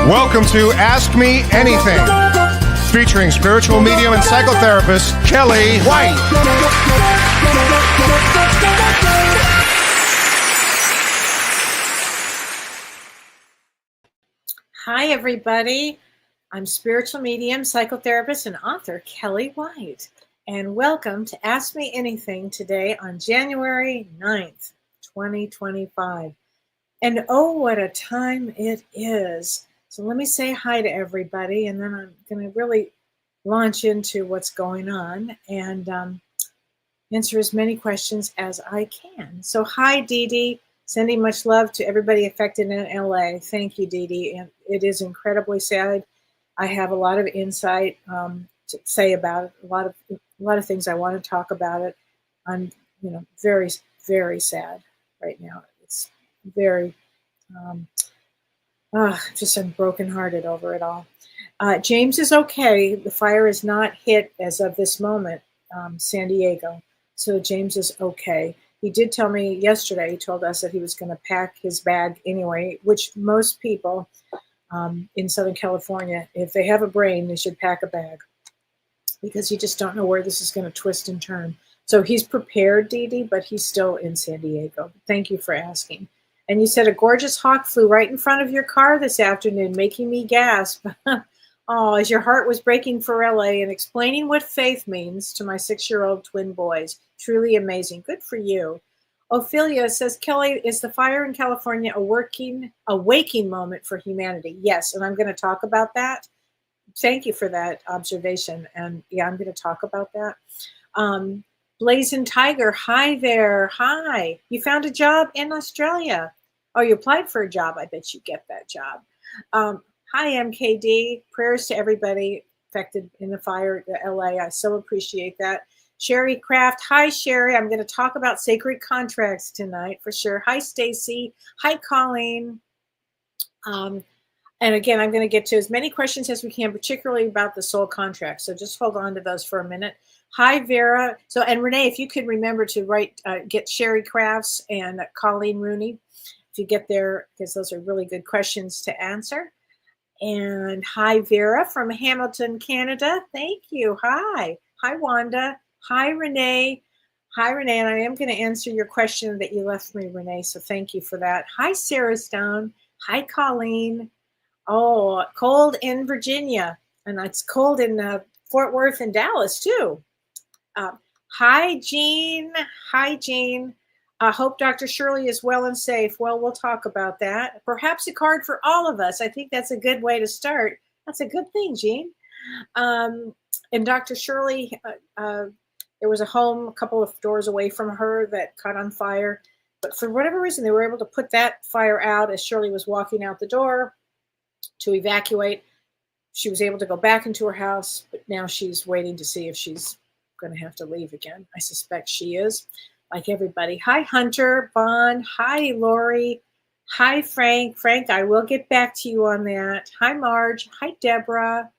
Welcome to Ask Me Anything, featuring spiritual medium and psychotherapist Kellee White. Hi, everybody. I'm spiritual medium, psychotherapist, and author Kellee White, and welcome to Ask Me Anything today on January 9th, 2025. And oh, what a time it is. So let me say hi to everybody, and then I'm going to really launch into what's going on and answer as many questions as I can. So hi, Dee Dee. Sending much love to everybody affected in LA. Thank you, Dee Dee. And it is incredibly sad. I have a lot of insight to say about it. A lot of things I want to talk about it. I'm, very, very sad right now. It's very, just I'm brokenhearted over it all. James is okay. The fire is not hit as of this moment, San Diego. So James is okay. He did tell me yesterday, he told us that he was going to pack his bag anyway, which most people in Southern California, if they have a brain, they should pack a bag because you just don't know where this is going to twist and turn. So he's prepared, Dee Dee, but he's still in San Diego. Thank you for asking. And you said a gorgeous hawk flew right in front of your car this afternoon, making me gasp. Oh, as your heart was breaking for LA and explaining what faith means to my 6-year-old twin boys. Truly amazing. Good for you. Ophelia says, Kellee, is the fire in California a waking moment for humanity? Yes, and I'm going to talk about that. Thank you for that observation. And yeah, I'm going to talk about that. Blazing Tiger, hi there. Hi. You found a job in Australia. Oh, you applied for a job. I bet you get that job. Hi, MKD. Prayers to everybody affected in the fire at LA. I so appreciate that. Sherry Craft. Hi, Sherry. I'm going to talk about sacred contracts tonight for sure. Hi, Stacy. Hi, Colleen. And again, I'm going to get to as many questions as we can, particularly about the soul contract. So just hold on to those for a minute. Hi, Vera. So, and Renee, if you could remember to get Sherry Crafts and Colleen Rooney, if you get there, because those are really good questions to answer. And hi, Vera from Hamilton, Canada. Thank you. Hi. Hi, Wanda. Hi, Renee. Hi, Renee. And I am going to answer your question that you left me, Renee. So thank you for that. Hi, Sarah Stone. Hi, Colleen. Oh, cold in Virginia. And it's cold in Fort Worth and Dallas, too. Hi, Jean. Hi, Jean. I hope Dr. Shirley is well and safe. Well, we'll talk about that. Perhaps a card for all of us. I think that's a good way to start. That's a good thing, Jean. And Dr. Shirley, there was a home a couple of doors away from her that caught on fire. But for whatever reason, they were able to put that fire out as Shirley was walking out the door to evacuate. She was able to go back into her house, but now she's waiting to see if she's going to have to leave again. I suspect she is. Like everybody. Hi, Hunter, Bon. Hi, Lori. Hi, Frank. Frank, I will get back to you on that. Hi, Marge. Hi, Deborah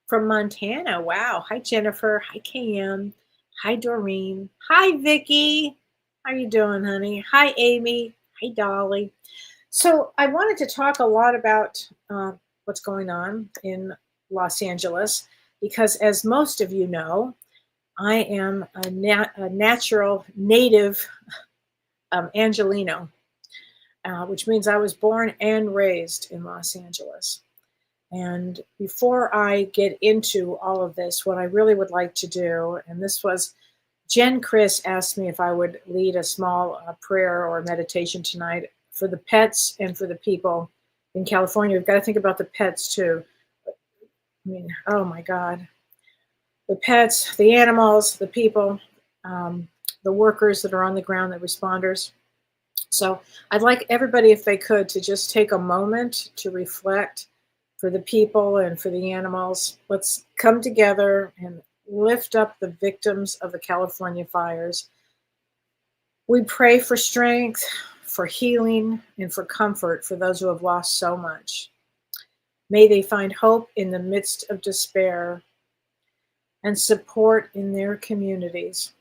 from Montana. Wow. Hi, Jennifer. Hi, Cam. Hi, Doreen. Hi, Vicky. How you doing, honey? Hi, Amy. Hi, Dolly. So I wanted to talk a lot about what's going on in Los Angeles because, as most of you know, I am a natural native Angelino, which means I was born and raised in Los Angeles. And before I get into all of this, what I really would like to do, and this was, Jen Chris asked me if I would lead a small prayer or meditation tonight for the pets and for the people in California. We've got to think about the pets too. I mean, oh my God. The pets, the animals, the people, the workers that are on the ground, the responders. So I'd like everybody, if they could, to just take a moment to reflect for the people and for the animals. Let's come together and lift up the victims of the California fires. We pray for strength, for healing, and for comfort for those who have lost so much. May they find hope in the midst of despair and support in their communities.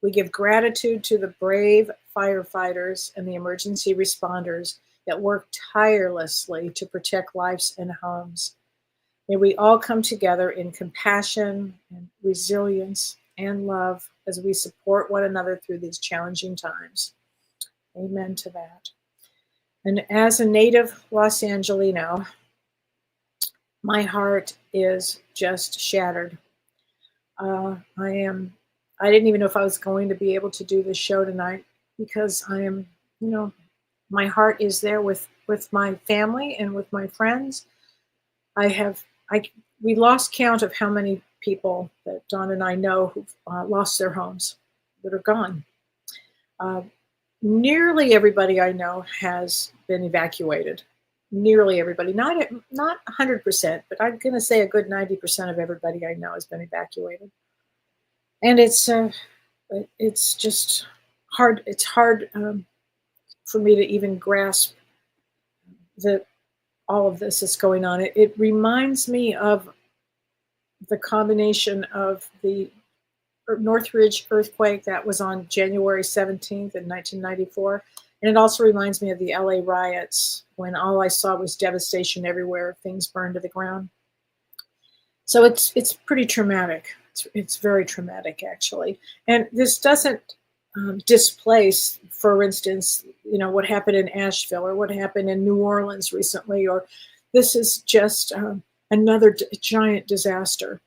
We give gratitude to the brave firefighters and the emergency responders that work tirelessly to protect lives and homes. May we all come together in compassion and resilience and love as we support one another through these challenging times. Amen to that. And as a native Los Angelino, my heart is just shattered. I didn't even know if I was going to be able to do this show tonight because I am, my heart is there with my family and with my friends. We lost count of how many people that Dawn and I know who've lost their homes, that are gone. Nearly everybody I know has been evacuated. Nearly everybody, not 100%, but I'm going to say a good 90% of everybody I know has been evacuated. And it's just hard. It's hard for me to even grasp that all of this is going on. It reminds me of the combination of the Northridge earthquake that was on January 17th in 1994. And it also reminds me of the LA riots when all I saw was devastation everywhere, things burned to the ground. So it's pretty traumatic. It's very traumatic, actually. And this doesn't displace, for instance, what happened in Asheville or what happened in New Orleans recently, or this is just another giant disaster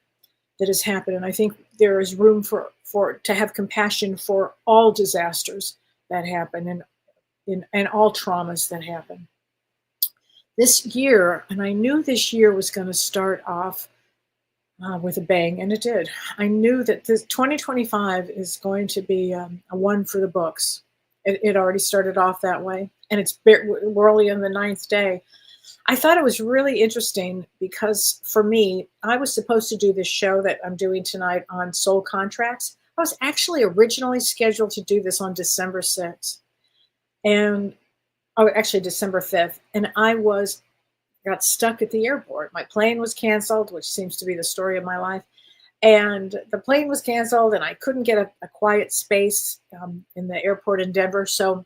that has happened. And I think there is room to have compassion for all disasters that happen and all traumas that happen. This year, and I knew this year was going to start off with a bang, and it did. I knew that this 2025 is going to be a one for the books. It already started off that way, and we're only in the 9th day. I thought it was really interesting because for me, I was supposed to do this show that I'm doing tonight on soul contracts. I was actually originally scheduled to do this on December 6th, actually December 5th, and I got stuck at the airport. My plane was canceled, which seems to be the story of my life. And the plane was canceled, and I couldn't get a quiet space in the airport in Denver. So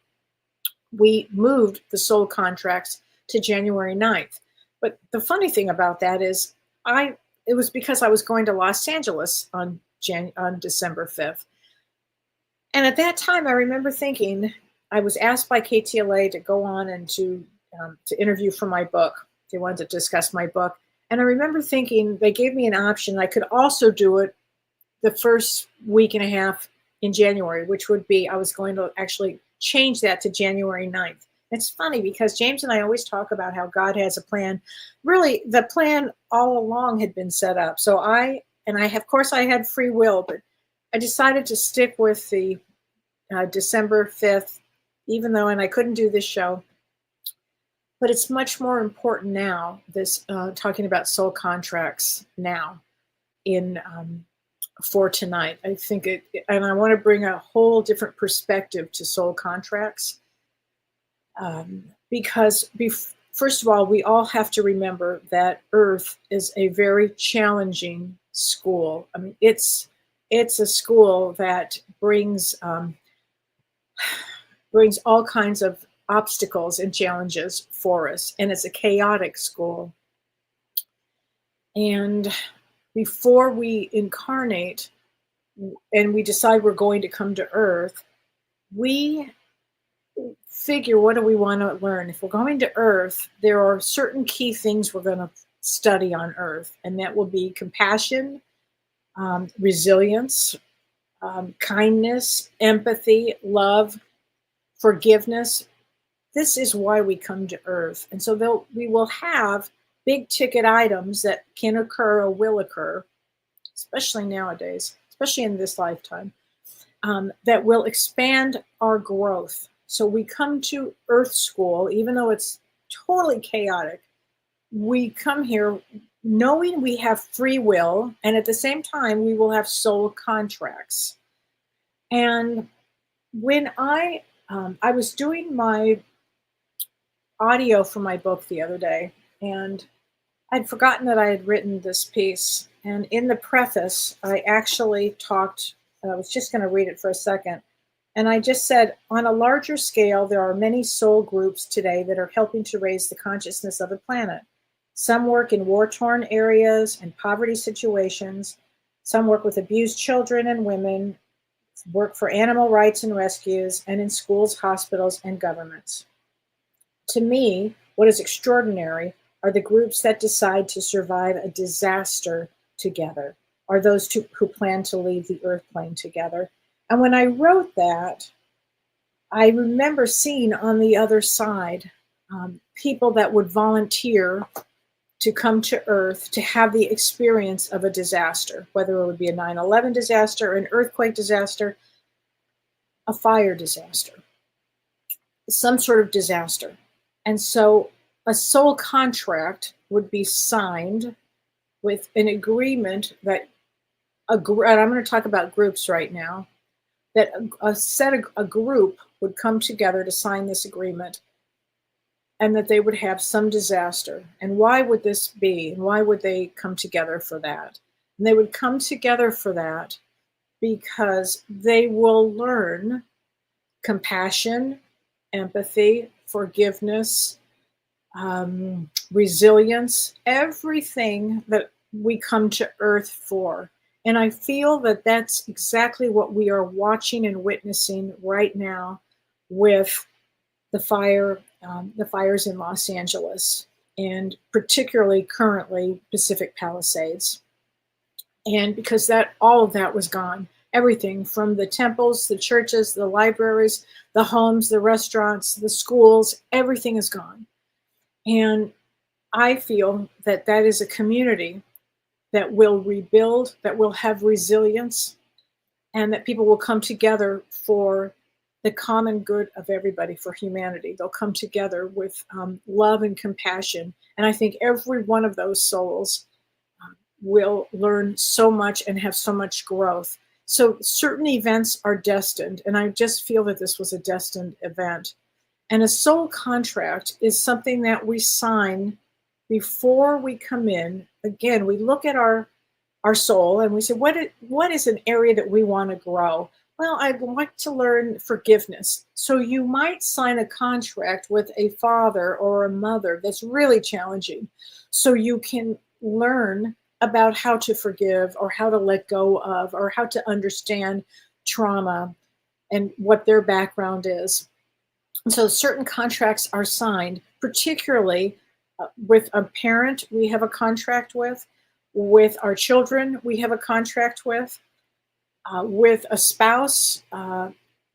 we moved the soul contracts to January 9th. But the funny thing about that is it was because I was going to Los Angeles on December 5th. And at that time, I remember thinking, I was asked by KTLA to go on and to interview for my book. They wanted to discuss my book. And I remember thinking they gave me an option. I could also do it the first week and a half in January, which would be, I was going to actually change that to January 9th. It's funny because James and I always talk about how God has a plan. Really, the plan all along had been set up. So of course I had free will, but I decided to stick with the December 5th, even though, and I couldn't do this show. But it's much more important now, this talking about soul contracts now for tonight. I think and I want to bring a whole different perspective to soul contracts because first of all, we all have to remember that Earth is a very challenging school. I mean, it's a school that brings all kinds of obstacles and challenges for us, and it's a chaotic school. And before we incarnate and we decide we're going to come to Earth, we figure, what do we want to learn? If we're going to Earth, there are certain key things we're going to study on Earth, and that will be compassion, resilience, kindness, empathy, love, forgiveness. This is why we come to Earth. And so we will have big ticket items that can occur or will occur, especially nowadays, especially in this lifetime, that will expand our growth. So we come to Earth School, even though it's totally chaotic, we come here knowing we have free will, and at the same time, we will have soul contracts. And when I was doing my audio for my book the other day, and I'd forgotten that I had written this piece. And in the preface, I actually talked, I was just going to read it for a second. And I just said, on a larger scale, there are many soul groups today that are helping to raise the consciousness of the planet. Some work in war-torn areas and poverty situations. Some work with abused children and women, work for animal rights and rescues, and in schools, hospitals, and governments. To me, what is extraordinary are the groups that decide to survive a disaster together, are those who plan to leave the earth plane together. And when I wrote that, I remember seeing on the other side people that would volunteer to come to Earth to have the experience of a disaster, whether it would be a 9/11 disaster, an earthquake disaster, a fire disaster, some sort of disaster. And so a soul contract would be signed with an agreement that, and I'm going to talk about groups right now, that a group would come together to sign this agreement, and that they would have some disaster. And why would this be? And why would they come together for that? And they would come together for that because they will learn compassion, empathy, forgiveness, resilience, everything that we come to Earth for. And I feel that that's exactly what we are watching and witnessing right now with the fires in Los Angeles, and particularly currently Pacific Palisades. And because all of that was gone, everything from the temples, the churches, the libraries, the homes, the restaurants, the schools, everything is gone. And I feel that that is a community that will rebuild, that will have resilience, and that people will come together for the common good of everybody, for humanity. They'll come together with love and compassion. And I think every one of those souls will learn so much and have so much growth. So certain events are destined, and I just feel that this was a destined event. And a soul contract is something that we sign before we come in. Again, we look at our soul and we say, what is an area that we want to grow? Well, I'd like to learn forgiveness. So you might sign a contract with a father or a mother that's really challenging, so you can learn about how to forgive, or how to let go of, or how to understand trauma and what their background is. And so certain contracts are signed, particularly with a parent we have a contract with our children we have a contract with a spouse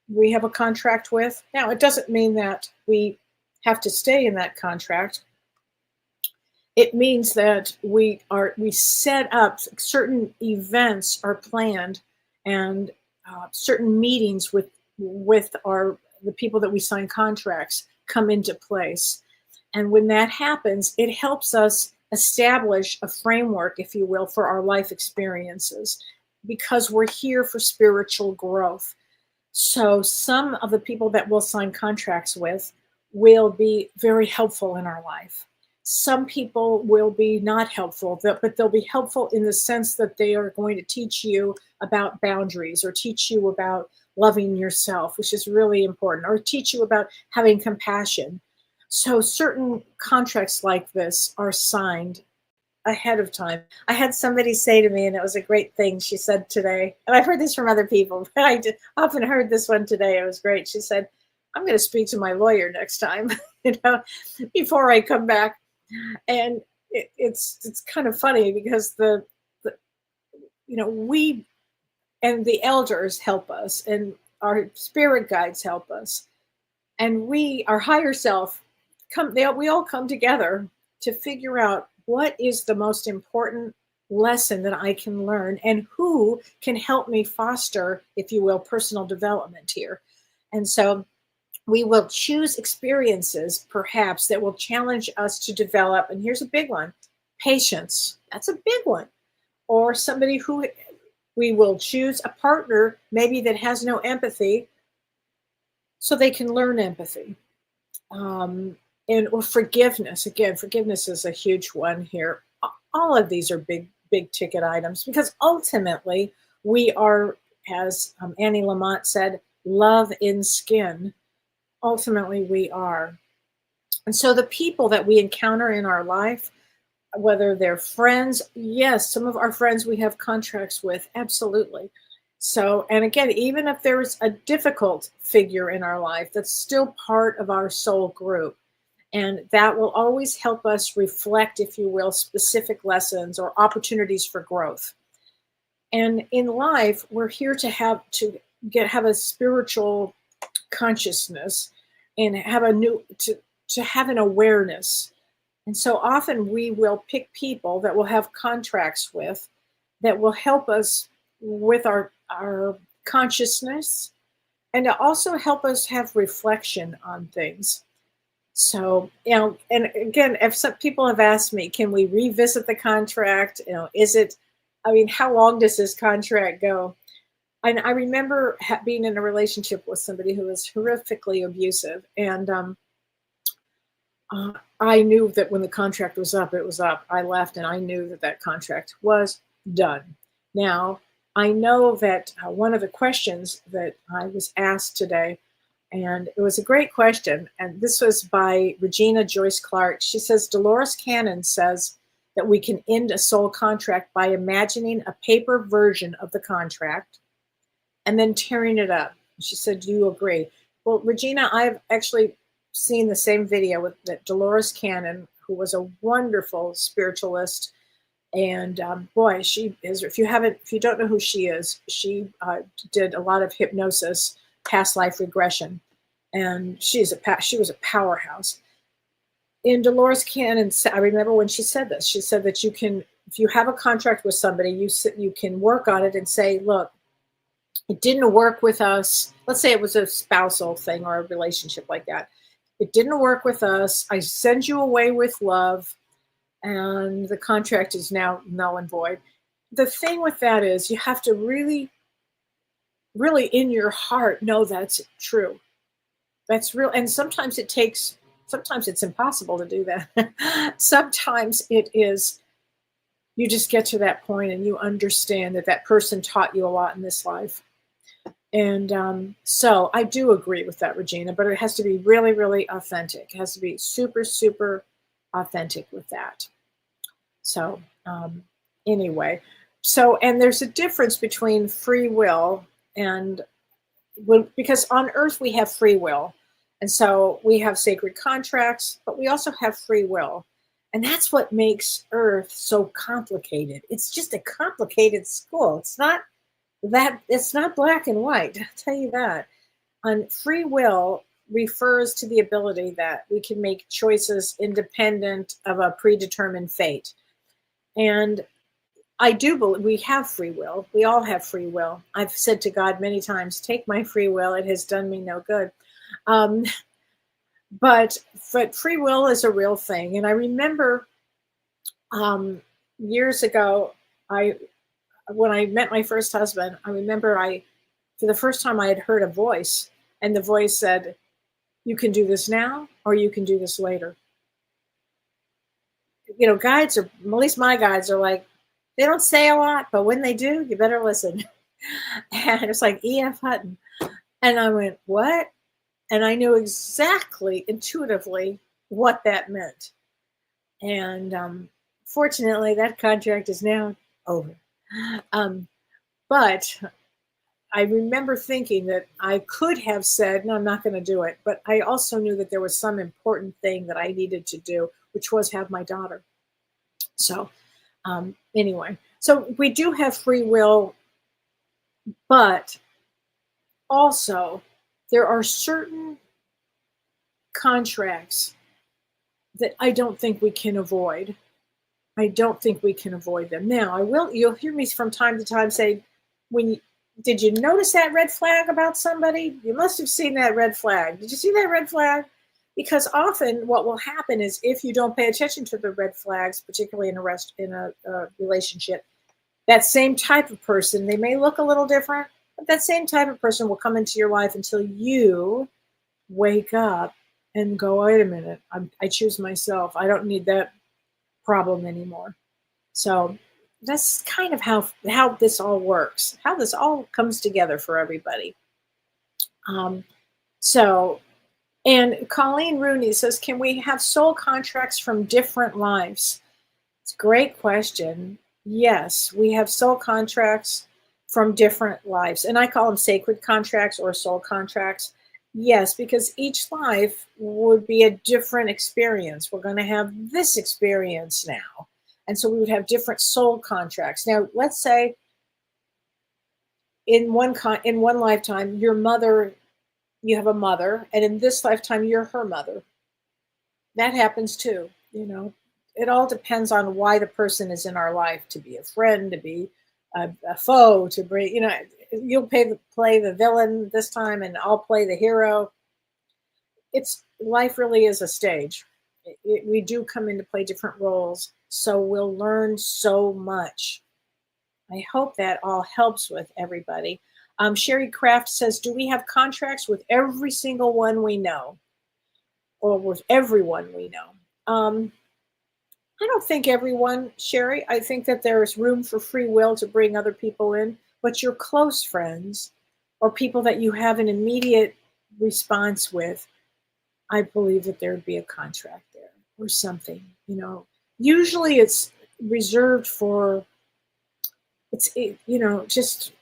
we have a contract with. Now, it doesn't mean that we have to stay in that contract. It means that we set up certain events are planned, and certain meetings with the people that we sign contracts come into place. And when that happens, it helps us establish a framework, if you will, for our life experiences, because we're here for spiritual growth. So some of the people that we'll sign contracts with will be very helpful in our life. Some people will be not helpful, but they'll be helpful in the sense that they are going to teach you about boundaries, or teach you about loving yourself, which is really important, or teach you about having compassion. So certain contracts like this are signed ahead of time. I had somebody say to me, and it was a great thing she said today, and I've heard this from other people, but I often heard this one today. It was great. She said, I'm going to speak to my lawyer next time, before I come back. And it's kind of funny because we and the elders help us, and our spirit guides help us, and our higher self we all come together to figure out what is the most important lesson that I can learn, and who can help me foster, if you will, personal development here. And so we will choose experiences, perhaps, that will challenge us to develop. And here's a big one: patience. That's a big one. Or somebody who we will choose a partner, maybe that has no empathy, so they can learn empathy. Or forgiveness. Again, forgiveness is a huge one here. All of these are big ticket items, because ultimately we are, as Annie Lamott said, love in skin, ultimately we are. And so the people that we encounter in our life, whether they're friends, yes, some of our friends we have contracts with, absolutely. So, and again, even if there's a difficult figure in our life, that's still part of our soul group. And that will always help us reflect, if you will, specific lessons or opportunities for growth. And in life, we're here to have a spiritual consciousness and have to have an awareness. And so often we will pick people that we'll have contracts with that will help us with our consciousness and to also help us have reflection on things. So, and again, if some people have asked me, can we revisit the contract? How long does this contract go? And I remember being in a relationship with somebody who was horrifically abusive. And I knew that when the contract was up, it was up. I left and I knew that that contract was done. Now, I know that one of the questions that I was asked today, and it was a great question, and this was by Regina Joyce Clark. She says, Dolores Cannon says that we can end a soul contract by imagining a paper version of the contract and then tearing it up. She said, do you agree? Well, Regina, I've actually seen the same video with that Dolores Cannon, who was a wonderful spiritualist. And boy, she is, if you don't know who she is, she did a lot of hypnosis, past life regression. And she was a powerhouse. In Dolores Cannon, I remember when she said this, she said that if you have a contract with somebody, you can work on it and say, look, it didn't work with us. Let's say it was a spousal thing or a relationship like that. It didn't work with us. I send you away with love, and the contract is now null and void. The thing with that is you have to really, really in your heart know that's true. That's real. And sometimes it's impossible to do that. Sometimes it is, you just get to that point and you understand that that person taught you a lot in this life. And so I do agree with that, Regina, but it has to be really, really authentic. It has to be super, super authentic with that. So anyway, and there's a difference between free will and because on Earth we have free will. And so we have sacred contracts, but we also have free will. And that's what makes Earth so complicated. It's just a complicated school. It's not black and white, I'll tell you that. And free will refers to the ability that we can make choices independent of a predetermined fate. And I do believe we have free will. We all have free will. I've said to God many times, take my free will. It has done me no good. But free will is a real thing. And I remember years ago, when I met my first husband, I remember for the first time I had heard a voice, and the voice said, you can do this now, or you can do this later. Guides at least my guides are like, they don't say a lot, but when they do, you better listen. And it's like E.F. Hutton. And I went, what? And I knew exactly, intuitively, what that meant. And fortunately, that contract is now over. But I remember thinking that I could have said, no, I'm not going to do it. But I also knew that there was some important thing that I needed to do, which was have my daughter. So anyway, so we do have free will, but also there are certain contracts that I don't think we can avoid. I don't think we can avoid them. Now, you'll hear me from time to time say, did you notice that red flag about somebody? You must have seen that red flag. Did you see that red flag? Because often what will happen is if you don't pay attention to the red flags, particularly in a relationship, that same type of person, they may look a little different, but that same type of person will come into your life until you wake up and go, wait a minute, I choose myself. I don't need that problem anymore. So that's kind of how this all works, how this all comes together for everybody. So, and Colleen Rooney says, can we have soul contracts from different lives? It's a great question. Yes, we have soul contracts from different lives. And I call them sacred contracts or soul contracts. Yes, because each life would be a different experience. We're going to have this experience now. And so we would have different soul contracts. Now, let's say in one lifetime, your mother, you have a mother, and in this lifetime, you're her mother. That happens too, It all depends on why the person is in our life, to be a friend, to be a foe, to bring, you'll play the villain this time and I'll play the hero. Life really is a stage. We do come in to play different roles, so we'll learn so much. I hope that all helps with everybody. Sherry Kraft says, do we have contracts with every single one we know? Or with everyone we know? I don't think everyone, Sherry. I think that there is room for free will to bring other people in, but your close friends or people that you have an immediate response with, I believe that there would be a contract there or something, Usually it's reserved for, just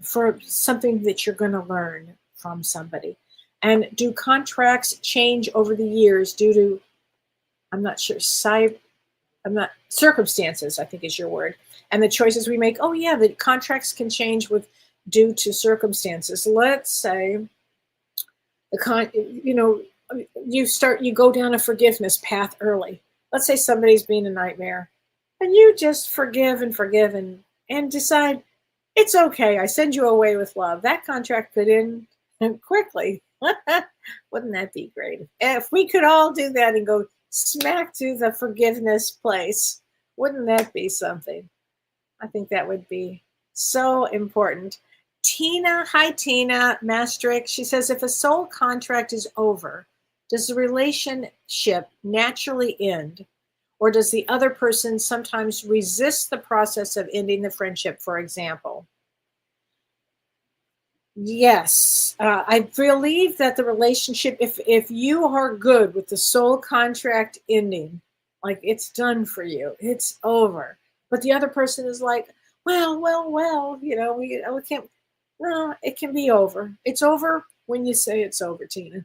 for something that you're going to learn from somebody. And do contracts change over the years due to, I'm not sure, circumstances, I think is your word, and the choices we make? Oh yeah, the contracts can change due to circumstances. Let's say you go down a forgiveness path early. Let's say somebody's being a nightmare, and you just forgive and decide it's okay. I send you away with love. That contract could end quickly. Wouldn't that be great? If we could all do that and go smack to the forgiveness place, wouldn't that be something? I think that would be so important. Tina, hi Tina Maastricht. She says, if a soul contract is over, does the relationship naturally end? Or does the other person sometimes resist the process of ending the friendship, for example? Yes, I believe that the relationship, if you are good with the soul contract ending, like it's done for you, it's over. But the other person is like, well, we can't. No, it can be over. It's over when you say it's over, Tina.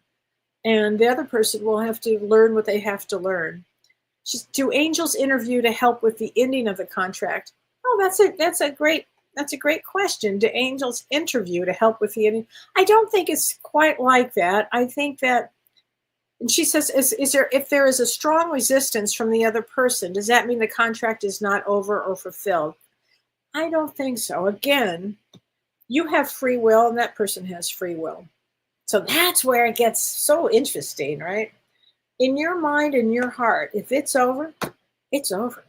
And the other person will have to learn what they have to learn. Do angels interview to help with the ending of the contract? Oh, that's a great question. Do angels interview to help with the ending? I don't think it's quite like that. I think that, and she says, if there is a strong resistance from the other person, does that mean the contract is not over or fulfilled? I don't think so. Again, you have free will and that person has free will. So that's where it gets so interesting, right? In your mind and your heart, if it's over, it's over.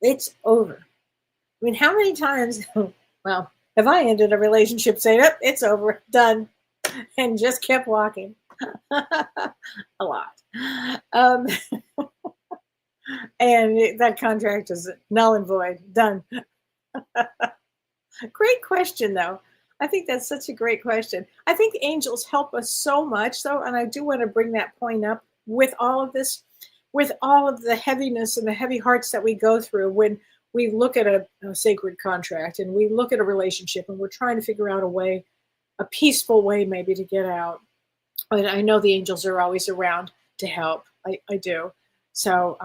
It's over. I mean, how many times, well, have I ended a relationship saying, oh, it's over, done, and just kept walking? A lot. And that contract is null and void, done. Great question, though. I think that's such a great question. I think angels help us so much, though, and I do want to bring that point up with all of this, with all of the heaviness and the heavy hearts that we go through when we look at a sacred contract and we look at a relationship and we're trying to figure out a way, a peaceful way maybe to get out. But I know the angels are always around to help. I do. So,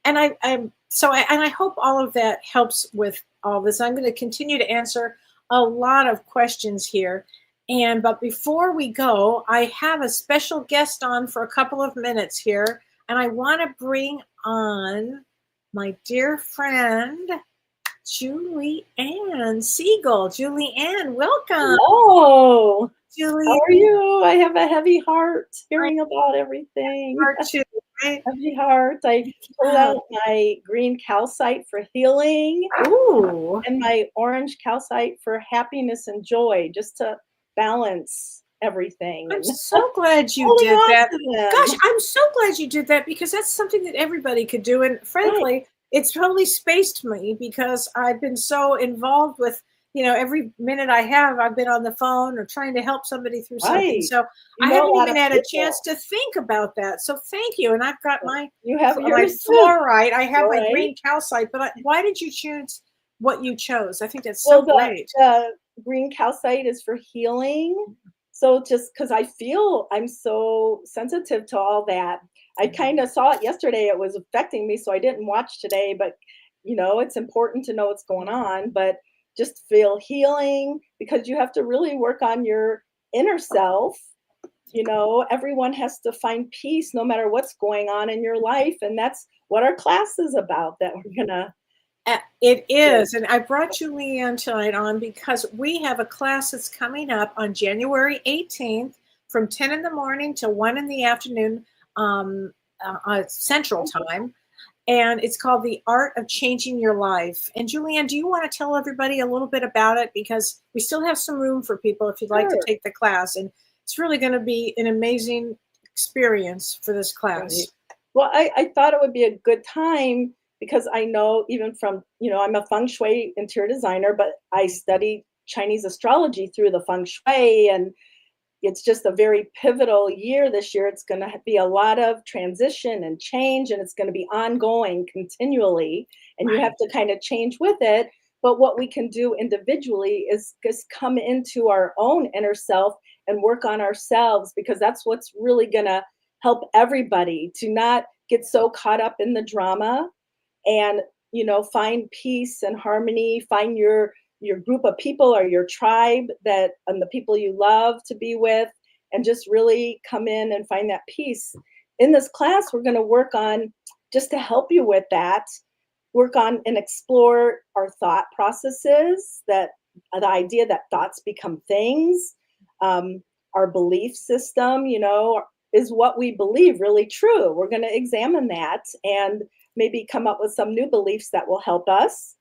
and I hope all of that helps with all this. I'm going to continue to answer a lot of questions here. But before we go, I have a special guest on for a couple of minutes here. And I want to bring on my dear friend, Julie Ann Siegel. Julie Ann, welcome. Hello. Julie. How are you? I have a heavy heart hearing about everything. Heart too, right? Heavy heart. I pulled out my green calcite for healing. Ooh. And my orange calcite for happiness and joy, just to balance everything. I'm so glad you did that. Gosh, I'm so glad you did that because that's something that everybody could do. And frankly, it's totally spaced me because I've been so involved with every minute I have, I've been on the phone or trying to help somebody through something. Right. So You I know a haven't lot even of had a chance people. to think about that. So thank you. And I've got You have my yours too, fluorite. I have my right? green calcite. But why did you choose what you chose? I think that's so Well, great. the green calcite is for healing. So just because I feel I'm so sensitive to all that, I kind of saw it yesterday. It was affecting me, so I didn't watch today. But it's important to know what's going on. But just feel healing because you have to really work on your inner self. Everyone has to find peace no matter what's going on in your life, and that's what our class is about. That we're gonna It do. is. And I brought Julianne tonight on because we have a class that's coming up on January 18th from 10 in the morning to 1 in the afternoon Central Time. And it's called The Art of Changing Your Life. And Julianne, do you want to tell everybody a little bit about it? Because we still have some room for people if you'd like to Sure. take the class. And it's really going to be an amazing experience for this Right. class. Well, I thought it would be a good time because I know even from, I'm a feng shui interior designer, but I study Chinese astrology through the feng shui. And it's just a very pivotal year this year. It's going to be a lot of transition and change, and it's going to be ongoing continually. And you have Right. to kind of change with it. But what we can do individually is just come into our own inner self and work on ourselves because that's what's really going to help everybody to not get so caught up in the drama and find peace and harmony, find your group of people or your tribe that and the people you love to be with, and just really come in and find that peace. In this class we're going to work on, just to help you with that, work on and explore our thought processes, that the idea that thoughts become things, our belief system, is what we believe really true? We're going to examine that and maybe come up with some new beliefs that will help us,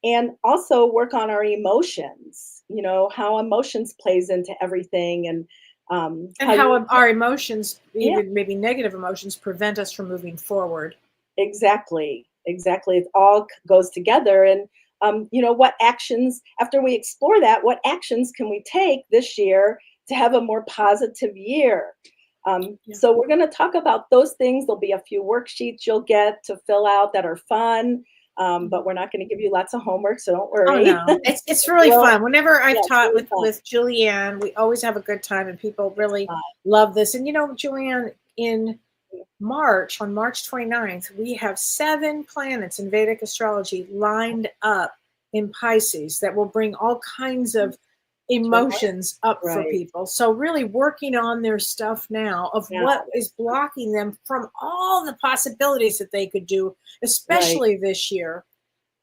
and also work on our emotions, how emotions plays into everything, and And how you, how our emotions, yeah, even maybe negative emotions, prevent us from moving forward. exactly, it all goes together. And what actions, after we explore that, what actions can we take this year to have a more positive year? Yeah. So we're going to talk about those things. There'll be a few worksheets you'll get to fill out that are fun, but we're not going to give you lots of homework, so don't Oh worry. no, it's really Well, fun. Whenever yeah, I've it's taught really with fun. Julianne, we always have a good time, and people It's really fun. love this. And Julianne, in March, on March 29th, we have 7 planets in Vedic astrology lined up in Pisces that will bring all kinds of Joy, emotions up for right? people. So really working on their stuff now of Yeah, what is blocking them from all the possibilities that they could do, right, especially this year.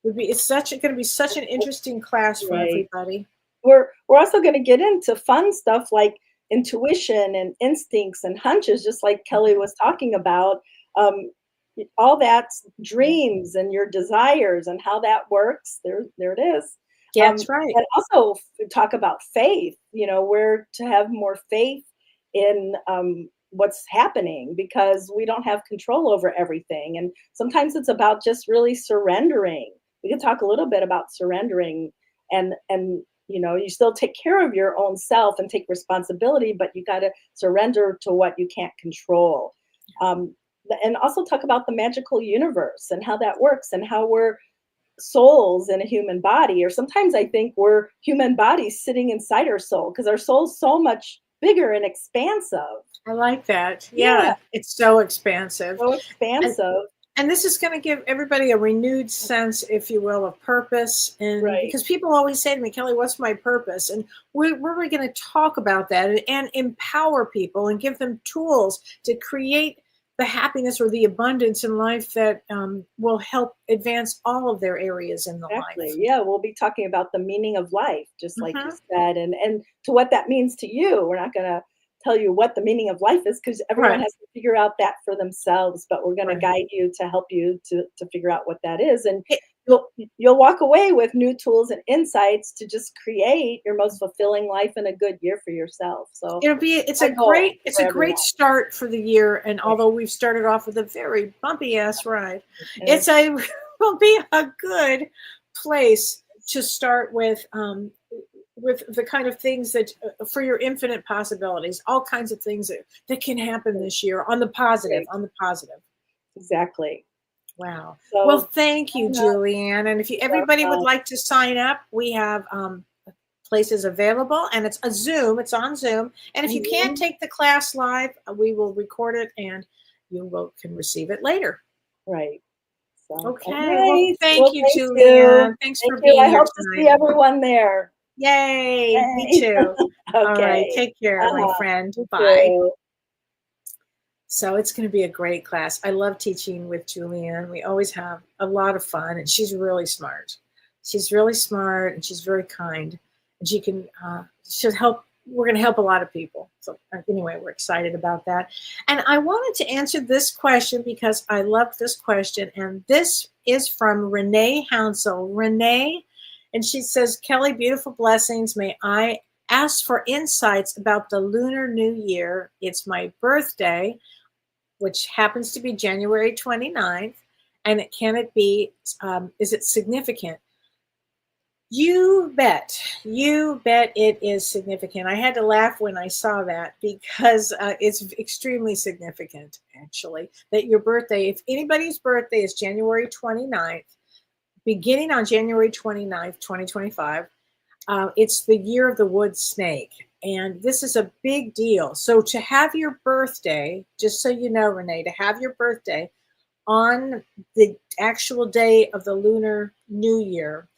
It's going to be such an interesting class for right. everybody. We're also going to get into fun stuff like intuition and instincts and hunches, just like Kelly was talking about. Um, all that's dreams and your desires and how that works. There it is. Yeah, that's right. And also talk about faith. Where to have more faith in what's happening because we don't have control over everything, and sometimes it's about just really surrendering. We can talk a little bit about surrendering, and you still take care of your own self and take responsibility, but you got to surrender to what you can't control. um, and also talk about the magical universe and how that works and how we're souls in a human body, or sometimes I think we're human bodies sitting inside our soul because our soul's so much bigger and expansive. I like that. Yeah, Yeah, it's so expansive. so And expansive. and this is going to give everybody a renewed sense, if you will, of purpose. And Right, because people always say to me, Kelly, what's my purpose? And we're really going to talk about that and empower people and give them tools to create the happiness or the abundance in life that will help advance all of their areas in the exactly. life. Yeah, we'll be talking about the meaning of life, just like you Hmm. said, and to what that means to you. We're not going to tell you what the meaning of life is because everyone Right, has to figure out that for themselves, but we're going to right. guide you to help you to figure out what that is. And you'll walk away with new tools and insights to just create your most fulfilling life and a good year for yourself. So It's my goal it's for a everyone. great start for the year. And Right. although we've started off with a very bumpy ass ride, And it's it's a will be a good place to start with the kind of things that for your infinite possibilities, all kinds of things that can happen this year on the positive, Great. on the positive. Exactly. Wow. Well, So thank you, sign up. Julianne. And if everybody would Welcome. like to sign up, we have places available, and it's a Zoom. It's on Zoom. And if you can't Mhm. take the class live, we will record it and can receive it later. Right. So, all Okay. Well, right. thank Well, you, thank you. Julianne. Thanks Thank for you. being I here hope to see tonight. everyone there. Yay. Me Yay. too. All right. Okay. Take care, my Uh-huh. friend. You Bye. too. So it's going to be a great class. I love teaching with Julianne. We always have a lot of fun, and she's really smart. She's really smart, and she's very kind, and she'll help. We're going to help a lot of people. So anyway, we're excited about that. And I wanted to answer this question because I love this question, and this is from Renee Hounsel. Renee, and she says, Kelly, beautiful blessings. May I ask for insights about the Lunar New Year? It's my birthday, which happens to be January 29th. And is it significant? You bet. You bet it is significant. I had to laugh when I saw that because it's extremely significant, actually, that your birthday, if anybody's birthday is January 29th, beginning on January 29th, 2025, it's the year of the wood snake. And this is a big deal. So to have your birthday, just so you know, Renee, to have your birthday on the actual day of the Lunar New Year,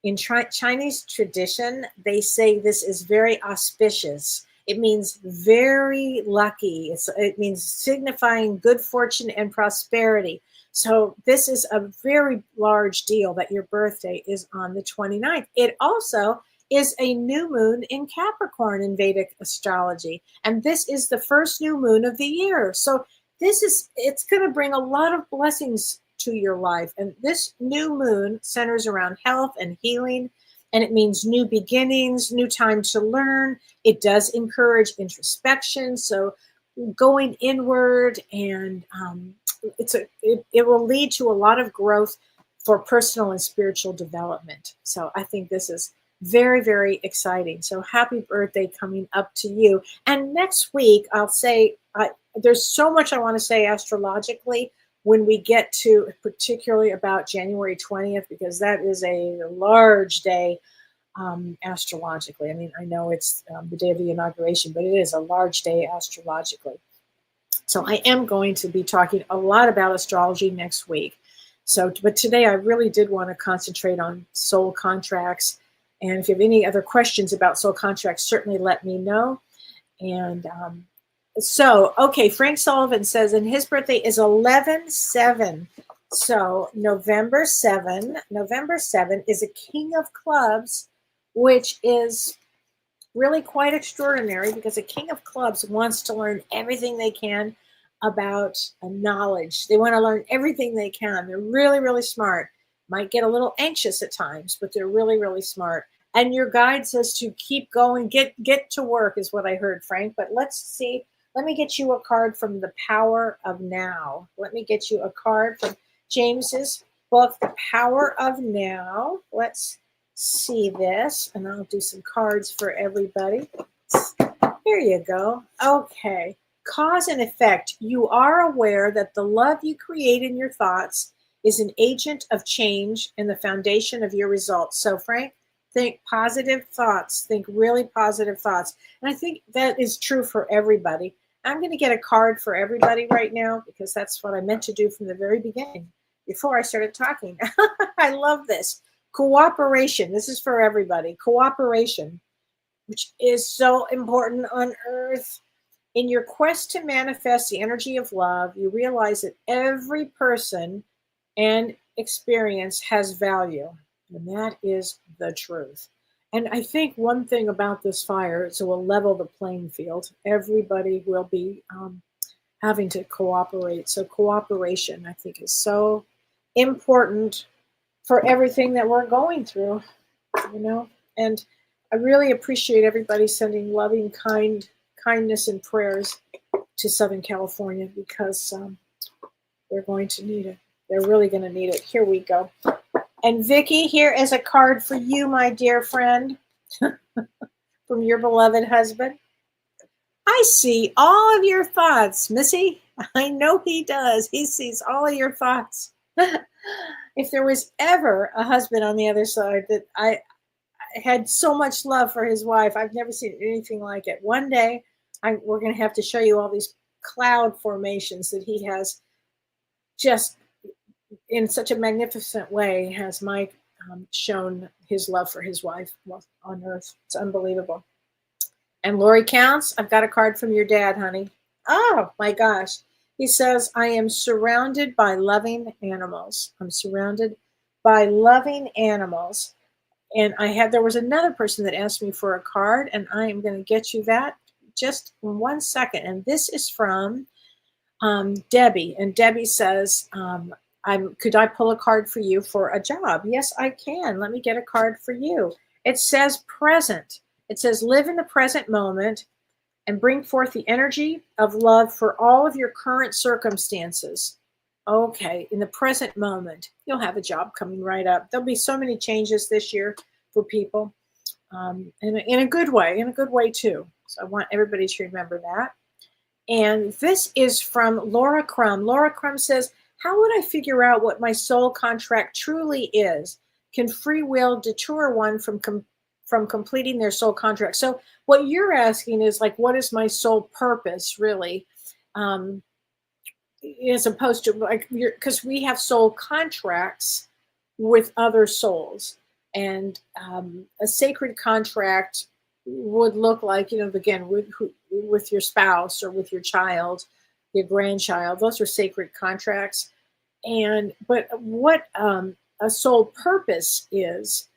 in Chinese tradition, they say this is very auspicious. It means very lucky. It means signifying good fortune and prosperity. So this is a very large deal that your birthday is on the 29th. It also is a new moon in Capricorn in Vedic astrology. And this is the first new moon of the year. So it's going to bring a lot of blessings to your life. And this new moon centers around health and healing, and it means new beginnings, new time to learn. It does encourage introspection, so going inward, and it will lead to a lot of growth for personal and spiritual development. So I think this is very, very exciting. So happy birthday coming up to you. And next week, I'll say, there's so much I want to say astrologically when we get to particularly about January 20th, because that is a large day astrologically. I mean, I know it's the day of the inauguration, but it is a large day astrologically. So I am going to be talking a lot about astrology next week. So, but today I really did want to concentrate on soul contracts. And if you have any other questions about soul contracts, certainly let me know. And okay, Frank Sullivan says, and his birthday is 11/7. So November 7 is a king of clubs, which is really quite extraordinary because a king of clubs wants to learn everything they can about knowledge. They want to learn everything they can. They're really, really smart. Might get a little anxious at times, but they're really, really smart. And your guide says to keep going, get to work is what I heard, Frank. But let's see. Let me get you a card from The Power of Now. Let me get you a card from James's book, The Power of Now. Let's see this, and I'll do some cards for everybody. Here you go. Okay. Cause and effect. You are aware that the love you create in your thoughts is an agent of change and the foundation of your results. So, Frank, think positive thoughts. Think really positive thoughts. And I think that is true for everybody. I'm going to get a card for everybody right now because that's what I meant to do from the very beginning before I started talking. I love this. Cooperation. This is for everybody. Cooperation, which is so important on Earth. In your quest to manifest the energy of love, you realize that every person and experience has value. And that is the truth. And I think one thing about this fire is it will level the playing field. Everybody will be having to cooperate. So cooperation, I think, is so important for everything that we're going through, you know. And I really appreciate everybody sending loving, kindness and prayers to Southern California because they're going to need it. They're really going to need it. Here we go. And Vicky, here is a card for you, my dear friend, from your beloved husband. I see all of your thoughts, Missy. I know he does. He sees all of your thoughts. If there was ever a husband on the other side that I had so much love for his wife, I've never seen anything like it. One day, we're going to have to show you all these cloud formations that he has, just in such a magnificent way has Mike shown his love for his wife on earth. It's unbelievable. And Lori Counts, I've got a card from your dad, honey. Oh my gosh. He says, I am surrounded by loving animals. I'm surrounded by loving animals. And there was another person that asked me for a card, and I am going to get you that just in 1 second. And this is from Debbie. And Debbie says, could I pull a card for you for a job? Yes, I can. Let me get a card for you. It says present. It says live in the present moment and bring forth the energy of love for all of your current circumstances. Okay, in the present moment, you'll have a job coming right up. There'll be so many changes this year for people, in a good way too. So I want everybody to remember that. And this is from Laura Crum. Laura Crum says, how would I figure out what my soul contract truly is? Can free will deter one from completing their soul contract? So what you're asking is like, what is my soul purpose really? As opposed to like, because we have soul contracts with other souls, and a sacred contract would look like, again, with your spouse or with your child, your grandchild. Those are sacred contracts. But what a soul purpose is,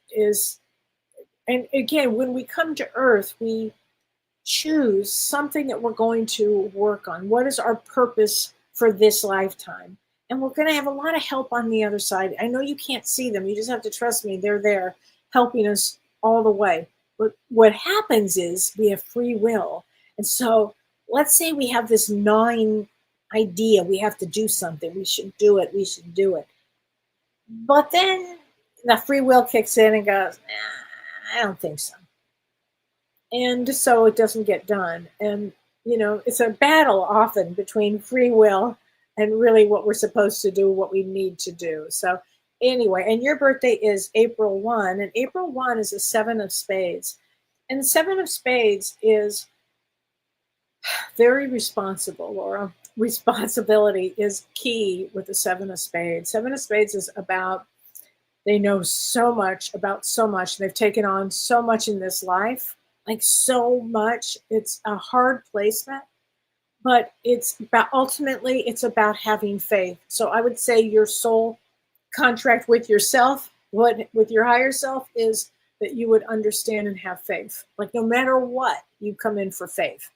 and again, when we come to Earth, we choose something that we're going to work on. What is our purpose for this lifetime? And we're going to have a lot of help on the other side. I know you can't see them. You just have to trust me. They're there helping us all the way. But what happens is we have free will. And so let's say we have this gnawing idea. We have to do something. We should do it. We should do it. But then the free will kicks in and goes, I don't think so. And so it doesn't get done. And, it's a battle often between free will and really what we're supposed to do, what we need to do. So anyway, and your birthday is April 1, and April 1 is a 7 of spades. And the 7 of spades is very responsible, Laura. Responsibility is key with the 7 of spades. 7 of spades is about, they know so much about so much. They've taken on so much in this life, like so much. It's a hard placement, but ultimately it's about having faith. So I would say your soul contract with yourself, with your higher self, is that you would understand and have faith. Like no matter what, you come in for faith.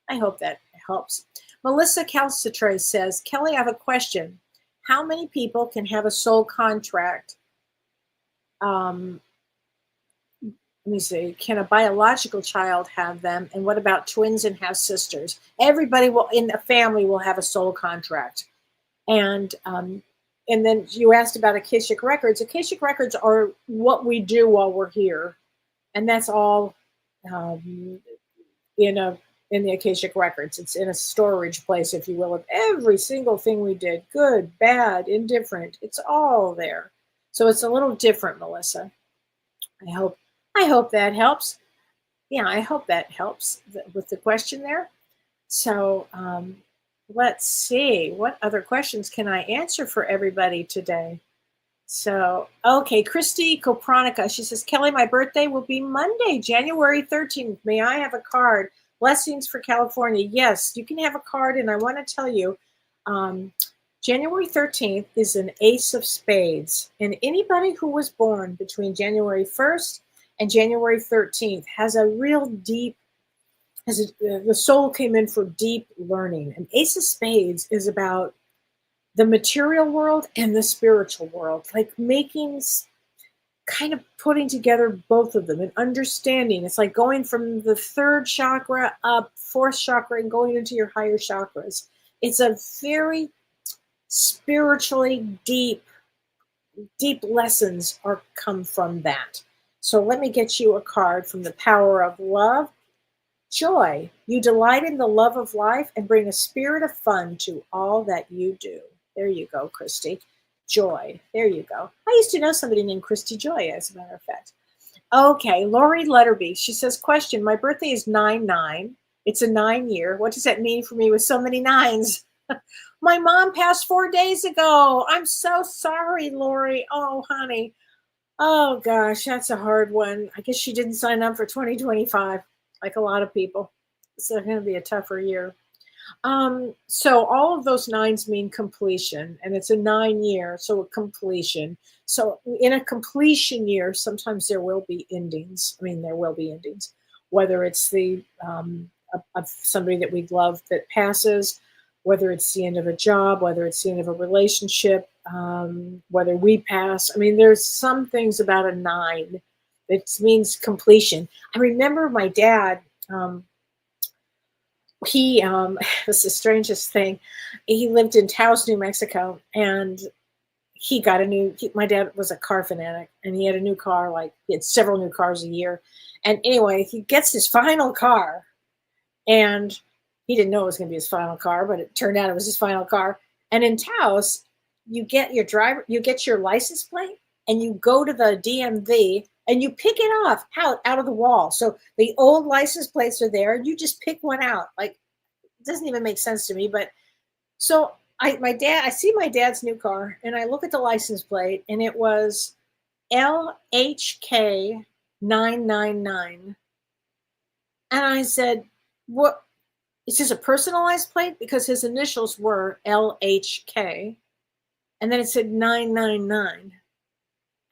I hope that helps. Melissa Calcitre says, Kelly, I have a question. How many people can have a soul contract? Let me see. Can a biological child have them? And what about twins and half sisters? Everybody in a family will have a soul contract. And then you asked about Akashic records. Akashic records are what we do while we're here, and that's all in the Akashic records. It's in a storage place, if you will, of every single thing we did, good, bad, indifferent. It's all there. So it's a little different, Melissa. I hope that helps. Yeah, I hope that helps with the question there. So let's see. What other questions can I answer for everybody today? So, okay, Christy Kopranica, she says, Kelly, my birthday will be Monday, January 13th. May I have a card? Blessings for California. Yes, you can have a card, and I want to tell you, January 13th is an ace of spades, and anybody who was born between January 1st and January 13th has a real deep, the soul came in for deep learning. An ace of spades is about the material world and the spiritual world, like kind of putting together both of them and understanding. It's like going from the 3rd chakra up, 4th chakra, and going into your higher chakras. It's a very spiritually deep deep lessons are come from that. So let me get you a card from the power of love. Joy, you delight in the love of life and bring a spirit of fun to all that you do. There you go, Christy. Joy. There you go. I used to know somebody named Christy Joy, as a matter of fact. Okay, Lori Letterby. She says, question, my birthday is 9/9. It's a 9 year. What does that mean for me with so many nines? My mom passed 4 days ago. I'm so sorry, Lori. Oh, honey. Oh, gosh, that's a hard one. I guess she didn't sign up for 2025, like a lot of people. So it's going to be a tougher year. So all of those nines mean completion, and it's a 9 year, so a completion. So in a completion year, sometimes there will be endings. I mean, there will be endings, whether it's the of somebody that we love that passes, whether it's the end of a job, whether it's the end of a relationship, whether we pass. I mean, there's some things about a 9 that means completion. I remember my dad. He was the strangest thing. He lived in Taos, New Mexico, and he got my dad was a car fanatic, and he had a new car, like he had several new cars a year. And anyway, he gets his final car, and he didn't know it was going to be his final car, but it turned out it was his final car. And in Taos, you get your license plate, and you go to the DMV, and you pick it off out of the wall. So the old license plates are there, and you just pick one out. Like, it doesn't even make sense to me. But so I see my dad's new car, and I look at the license plate, and it was LHK 999. And I said, what? Is this a personalized plate? Because his initials were LHK. And then it said 999.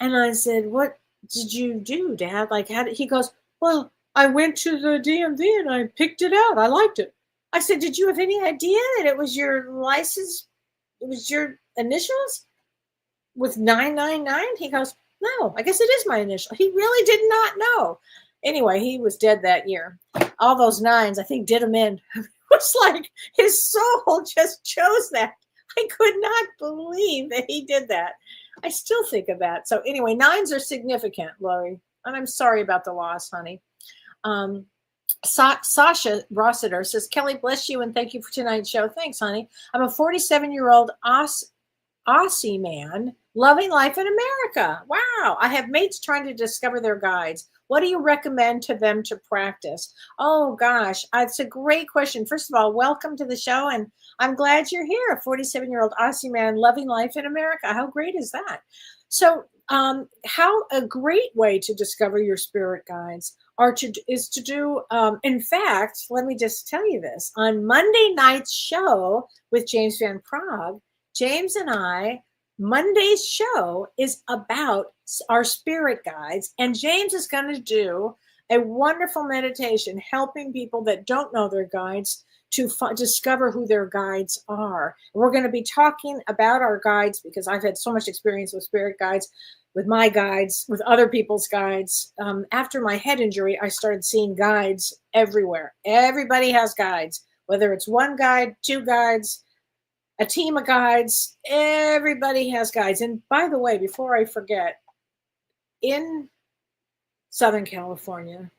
And I said, what did you do, Dad? Like, how did he goes, well, I went to the DMV and I picked it out. I liked it. I said, did you have any idea that it was your license? It was your initials with 999? He goes, no, I guess it is my initial. He really did not know. Anyway, he was dead that year. All those nines, I think, did him in. It was like his soul just chose that. I could not believe that he did that. I still think of that. So anyway, nines are significant, Lori. And I'm sorry about the loss, honey. Sasha Rossiter says, Kelly, bless you and thank you for tonight's show. Thanks, honey. I'm a 47-year-old Aussie man loving life in America. Wow. I have mates trying to discover their guides. What do you recommend to them to practice? Oh, gosh. It's a great question. First of all, welcome to the show. And I'm glad you're here. A 47-year-old Aussie man loving life in America. How great is that? So how a great way to discover your spirit guides is to do, in fact, let me just tell you this. On Monday night's show with James Van Praagh, James and I, Monday's show is about our spirit guides, and James is going to do a wonderful meditation helping people that don't know their guides to discover who their guides are. And we're going to be talking about our guides because I've had so much experience with spirit guides, with my guides, with other people's guides. After my head injury, I started seeing guides everywhere. Everybody has guides, whether it's one guide, two guides, a team of guides. Everybody has guides. And by the way, before I forget, in Southern California,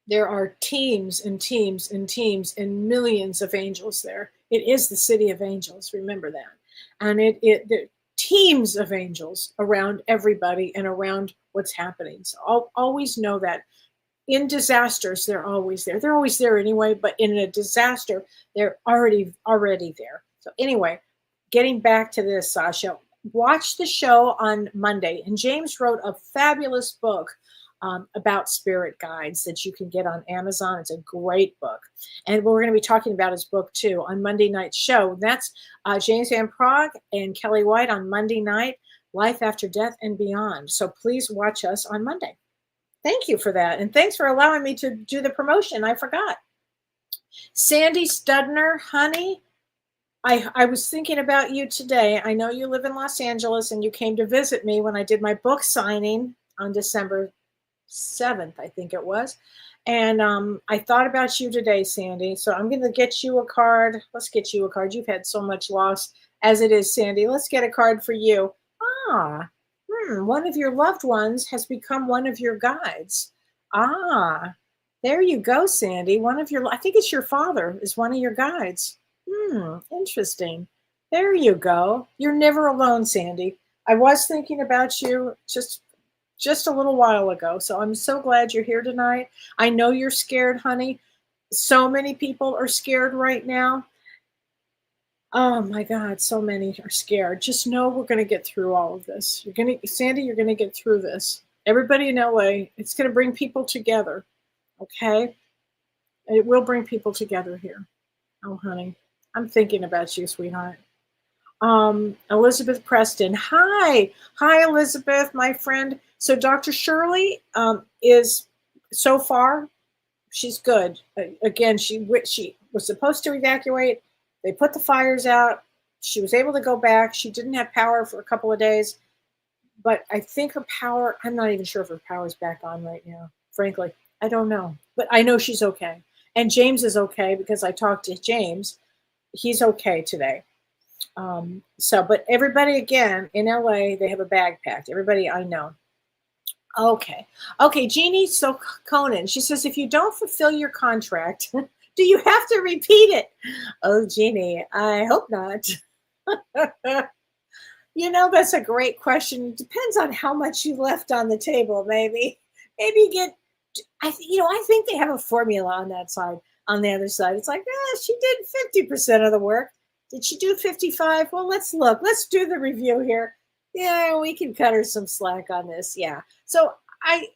there are teams and teams and teams and millions of angels there. It is the city of angels. Remember that. And there are teams of angels around everybody and around what's happening. So I'll always know that. In disasters, they're always there. They're always there anyway, but in a disaster, they're already there. So anyway, getting back to this, Sasha, watch the show on Monday. And James wrote a fabulous book about spirit guides that you can get on Amazon. It's a great book. And we're going to be talking about his book too on Monday night's show. That's James Van Praagh and Kellee White on Monday night, Life After Death and Beyond. So please watch us on Monday. Thank you for that. And thanks for allowing me to do the promotion. I forgot. Sandy Studner, honey, I was thinking about you today. I know you live in Los Angeles and you came to visit me when I did my book signing on December 7th, I think it was. And I thought about you today, Sandy. So I'm going to get you a card. Let's get you a card. You've had so much loss as it is, Sandy. Let's get a card for you. One of your loved ones has become one of your guides. There you go, Sandy. I think it's your father is one of your guides. Interesting. There you go. You're never alone, Sandy. I was thinking about you just a little while ago. So I'm so glad you're here tonight. I know you're scared, honey. So many people are scared right now. Oh my God, so many are scared. Just know we're going to get through all of this. Sandy, you're going to get through this. Everybody in LA, it's going to bring people together. Okay? It will bring people together here. Oh, honey, I'm thinking about you, sweetheart. Elizabeth Preston. Hi, Elizabeth, my friend. So Dr. Shirley is so far, she's good. Again, she was supposed to evacuate. They put the fires out. She was able to go back. She didn't have power for a couple of days, but I think her power, I'm not even sure if her power is back on right now. Frankly, I don't know, but I know she's okay. And James is okay because I talked to James. He's okay today. But everybody again in LA, they have a bag packed. Everybody I know. Okay, Jeannie. So Conan, she says, if you don't fulfill your contract, do you have to repeat it? Oh, Jeannie, I hope not. That's a great question. It depends on how much you left on the table. Maybe get. I think they have a formula on that side. On the other side, it's like, she did 50% of the work. Did she do 55? Well, let's look. Let's do the review here. Yeah, we can cut her some slack on this. Yeah. So I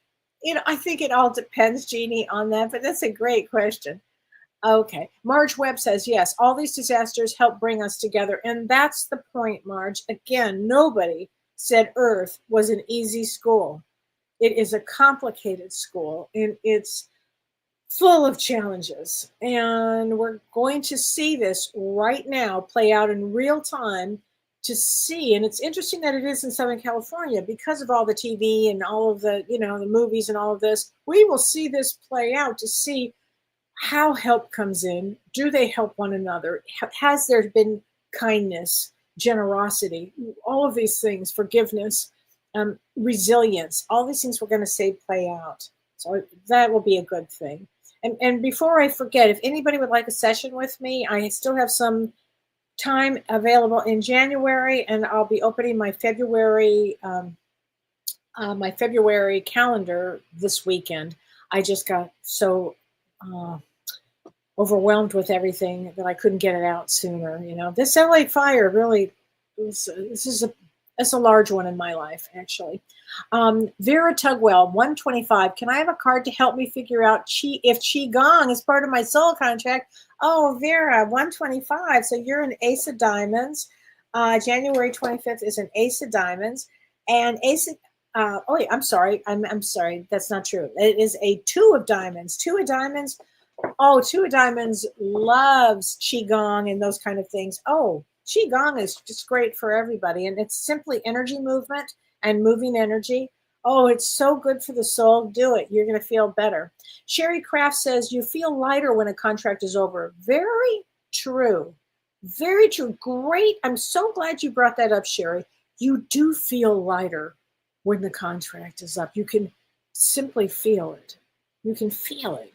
think it all depends, Jeannie, on that. But that's a great question. Okay. Marge Webb says, yes, all these disasters help bring us together. And that's the point, Marge. Again, nobody said Earth was an easy school. It is a complicated school, and it's full of challenges. And we're going to see this right now play out in real time to see. And it's interesting that it is in Southern California because of all the TV and all of the, the movies and all of this. We will see this play out to see how help comes in. Do they help one another? Has there been kindness, generosity, all of these things, forgiveness, resilience, all these things we're going to see play out. So that will be a good thing. And before I forget, if anybody would like a session with me, I still have some time available in January, and I'll be opening my February calendar this weekend. I just got so overwhelmed with everything that I couldn't get it out sooner. This LA fire really it's a large one in my life, actually. Vera Tugwell, 125. Can I have a card to help me figure out if Qigong is part of my soul contract? Oh, Vera, 125. So you're an Ace of Diamonds. January 25th is an Ace of Diamonds. And I'm sorry. I'm sorry. That's not true. It is a Two of Diamonds. Two of Diamonds. Oh, Two of Diamonds loves Qigong and those kind of things. Oh, Qigong is just great for everybody. And it's simply energy movement and moving energy. Oh, it's so good for the soul. Do it. You're going to feel better. Sherry Kraft says, you feel lighter when a contract is over. Very true. Very true. Great. I'm so glad you brought that up, Sherry. You do feel lighter when the contract is up. You can simply feel it. You can feel it.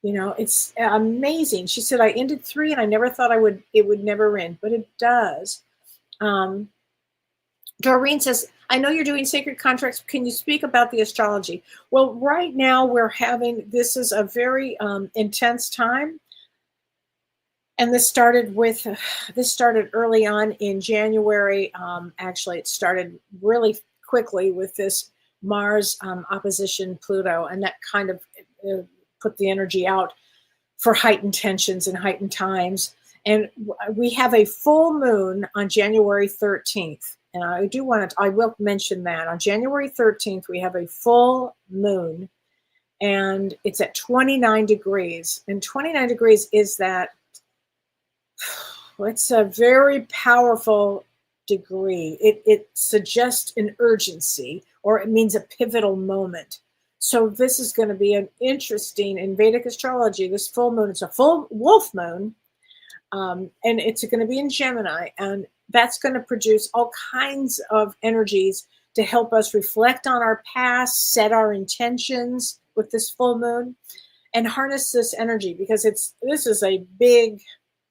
It's amazing. She said, I ended 3 and I never thought it would never end, but it does. Doreen says, I know you're doing sacred contracts. Can you speak about the astrology? Well, right now this is a very intense time. And this started early on in January. Actually, it started really quickly with this Mars opposition Pluto, and that kind of put the energy out for heightened tensions and heightened times. And we have a full moon on January 13th. And I will mention that on January 13th, we have a full moon, and it's at 29 degrees. And 29 degrees is it's a very powerful degree. It suggests an urgency, or it means a pivotal moment. So this is going to be an interesting, in Vedic astrology, this full moon, it's a full wolf moon, and it's going to be in Gemini. And that's going to produce all kinds of energies to help us reflect on our past, set our intentions with this full moon, and harness this energy, because this is a big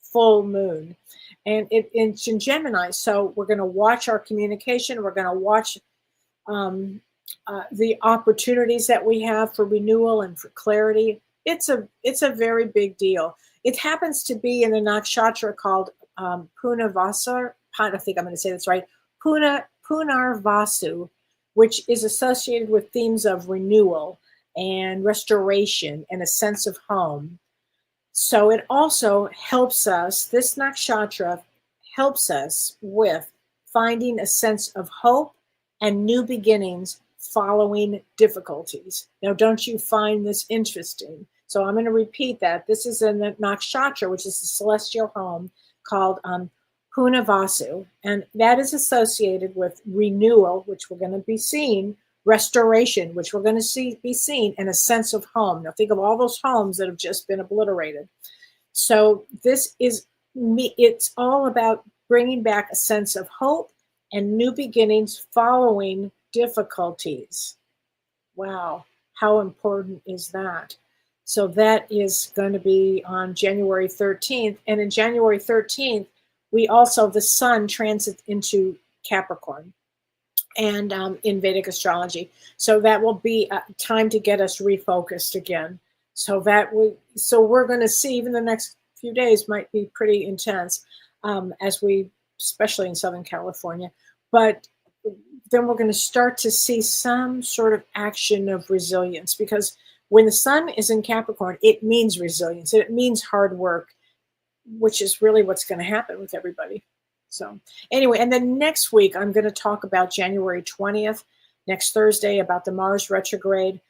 full moon, and it's in Gemini. So we're going to watch our communication. We're going to watch the opportunities that we have for renewal and for clarity. It's a very big deal. It happens to be in a nakshatra called Punarvasu. I think I'm going to say this right. Punarvasu, which is associated with themes of renewal and restoration and a sense of home. So it also helps us, this nakshatra helps us with finding a sense of hope and new beginnings following difficulties. Now, don't you find this interesting? So I'm going to repeat that. This is in the nakshatra, which is the celestial home, called Punarvasu, and that is associated with renewal, which we're going to be seeing, restoration, which we're going to be seeing, and a sense of home. Now think of all those homes that have just been obliterated. So it's all about bringing back a sense of hope and new beginnings following difficulties. Wow, how important is that? So that is going to be on January 13th. And in January 13th, we also, the sun transits into Capricorn, and in Vedic astrology. So that will be time to get us refocused again. So we're going to see, even the next few days might be pretty intense, especially in Southern California. But then we're going to start to see some sort of action of resilience, because when the sun is in Capricorn, it means resilience. It means hard work, which is really what's going to happen with everybody. So anyway, and then next week, I'm going to talk about January 20th, next Thursday, about the Mars retrograde